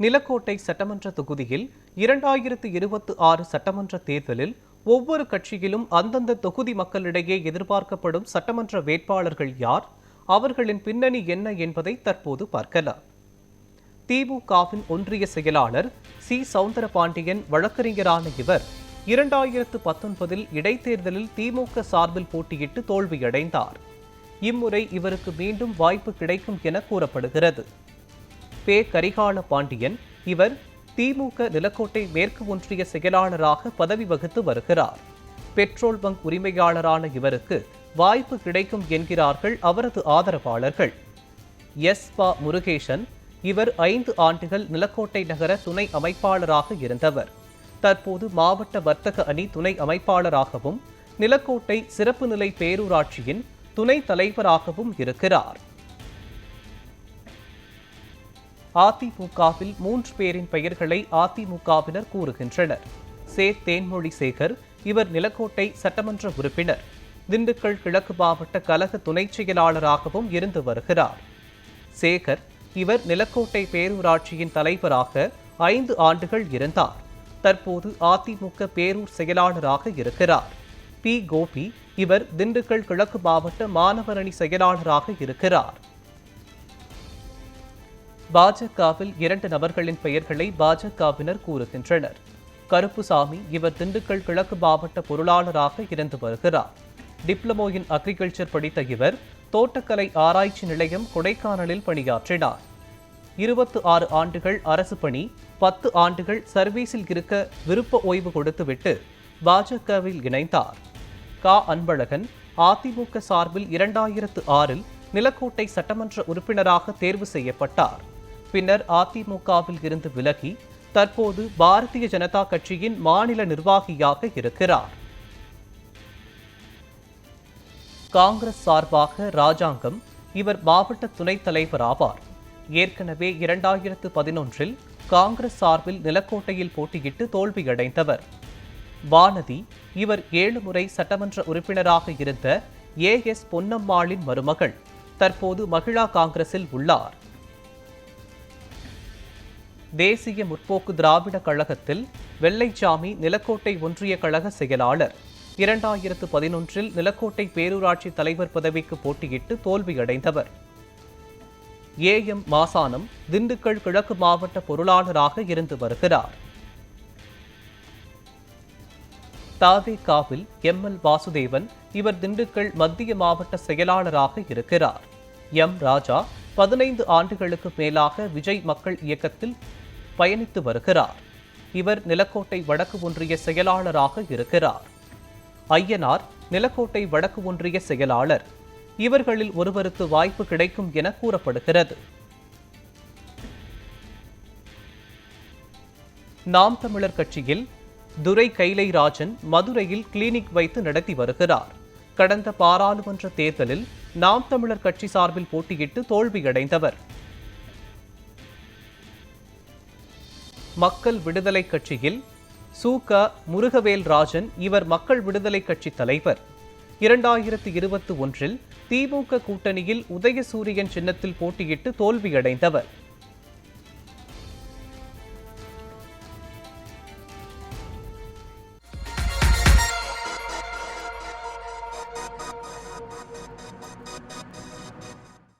நிலக்கோட்டை சட்டமன்ற தொகுதியில் 2026 சட்டமன்ற தேர்தலில் ஒவ்வொரு கட்சியிலும் அந்தந்த தொகுதி மக்களிடையே எதிர்பார்க்கப்படும் சட்டமன்ற வேட்பாளர்கள் யார், அவர்களின் பின்னணி என்ன என்பதை தற்போது பார்க்கலாம். திமுகவின் ஒன்றிய செயலாளர் சி. சவுந்தரபாண்டியன் வழக்கறிஞரான இவர் 2019 இடைத்தேர்தலில் திமுக சார்பில் போட்டியிட்டு தோல்வியடைந்தார். இம்முறை இவருக்கு மீண்டும் வாய்ப்பு கிடைக்கும் என கூறப்படுகிறது. பே. கரிகால பாண்டியன் இவர் திமுக நிலக்கோட்டை மேற்கு ஒன்றிய செயலாளராக பதவி வகித்து வருகிறார். பெட்ரோல் பங்க் உரிமையாளரான இவருக்கு வாய்ப்பு கிடைக்கும் என்கிறார்கள் அவரது ஆதரவாளர்கள். எஸ். பா. முருகேசன் இவர் 5 ஆண்டுகள் நிலக்கோட்டை நகர துணை அமைப்பாளராக இருந்தவர். தற்போது மாவட்ட வர்த்தக அணி துணை அமைப்பாளராகவும் நிலக்கோட்டை சிறப்பு நிலை பேரூராட்சியின் துணை தலைவராகவும் இருக்கிறார். அதிமுகவில் 3 பேரின் பெயர்களை அதிமுகவினர் கூறுகின்றனர். சே. தேன்மொழி சேகர் இவர் நிலக்கோட்டை சட்டமன்ற உறுப்பினர். திண்டுக்கல் கிழக்கு மாவட்ட கழக துணை செயலாளராகவும் இருந்து வருகிறார். சேகர் இவர் நிலக்கோட்டை பேரூராட்சியின் தலைவராக 5 ஆண்டுகள் இருந்தார். தற்போது அதிமுக பேரூர் செயலாளராக இருக்கிறார். பி. கோபி இவர் திண்டுக்கல் கிழக்கு மாவட்ட மாணவர் அணி செயலாளராக இருக்கிறார். பாஜகவில் 2 நபர்களின் பெயர்களை பாஜகவினர் கூறுகின்றனர். கருப்புசாமி இவர் திண்டுக்கல் கிழக்கு மாவட்ட பொருளாளராக இருந்து வருகிறார். டிப்ளமோ இன் அக்ரிகல்ச்சர் படித்த இவர் தோட்டக்கலை ஆராய்ச்சி நிலையம் கொடைக்கானலில் பணியாற்றினார். 26 ஆண்டுகள் அரசு பணி, 10 ஆண்டுகள் சர்வீஸில் இருக்க விருப்ப ஓய்வு கொடுத்துவிட்டு பாஜகவில் இணைந்தார். கா. அன்பழகன் அதிமுக சார்பில் 2006 நிலக்கோட்டை சட்டமன்ற உறுப்பினராக தேர்வு செய்யப்பட்டார். பின்னர் அதிமுகவில் இருந்து விலகி தற்போது பாரதிய ஜனதா கட்சியின் மாநில நிர்வாகியாக இருக்கிறார். காங்கிரஸ் சார்பாக ராஜாங்கம் இவர் மாவட்ட துணைத் தலைவர் ஆவார். ஏற்கனவே 2011 காங்கிரஸ் சார்பில் நிலக்கோட்டையில் போட்டியிட்டு தோல்வியடைந்தவர். வானதி இவர் 7 முறை சட்டமன்ற உறுப்பினராக இருந்த ஏ.எஸ். பொன்னம்மாளின் மருமகள். தற்போது மகிழா காங்கிரஸில் உள்ளார். தேசிய முற்போக்கு திராவிட கழகத்தில் வெள்ளைச்சாமி நிலக்கோட்டை ஒன்றிய கழக செயலாளர். 2011 நிலக்கோட்டை பேரூராட்சி தலைவர் பதவிக்கு போட்டியிட்டு தோல்வியடைந்தவர். ஏ.எம். மாசானம் திண்டுக்கல் கிழக்கு மாவட்ட பொருளாளராக இருந்து வருகிறார். தாவேகாவில் எம்.எல். வாசுதேவன் இவர் திண்டுக்கல் மத்திய மாவட்ட செயலாளராக இருக்கிறார். எம். ராஜா 15 ஆண்டுகளுக்கு மேலாக விஜய் மக்கள் இயக்கத்தில் பயணித்து வருகிறார். இவர் நிலக்கோட்டை வடக்கு ஒன்றிய செயலாளராக இருக்கிறார். ஐயனார் நிலக்கோட்டை வடக்கு ஒன்றிய செயலாளர். இவர்களில் ஒருவருக்கு வாய்ப்பு கிடைக்கும் என கூறப்படுகிறது. நாம் தமிழர் கட்சியில் துரை கைலைராஜன் மதுரையில் கிளினிக் வைத்து நடத்தி வருகிறார். கடந்த பாராளுமன்ற தேர்தலில் நாம் தமிழர் கட்சி சார்பில் போட்டியிட்டு தோல்வியடைந்தவர். மக்கள் விடுதலை கட்சியில் சு.க. முருகவேல் ராஜன் இவர் மக்கள் விடுதலை கட்சி தலைவர். 2021 திமுக கூட்டணியில் உதயசூரியன் சின்னத்தில் போட்டியிட்டு தோல்வியடைந்தவர்.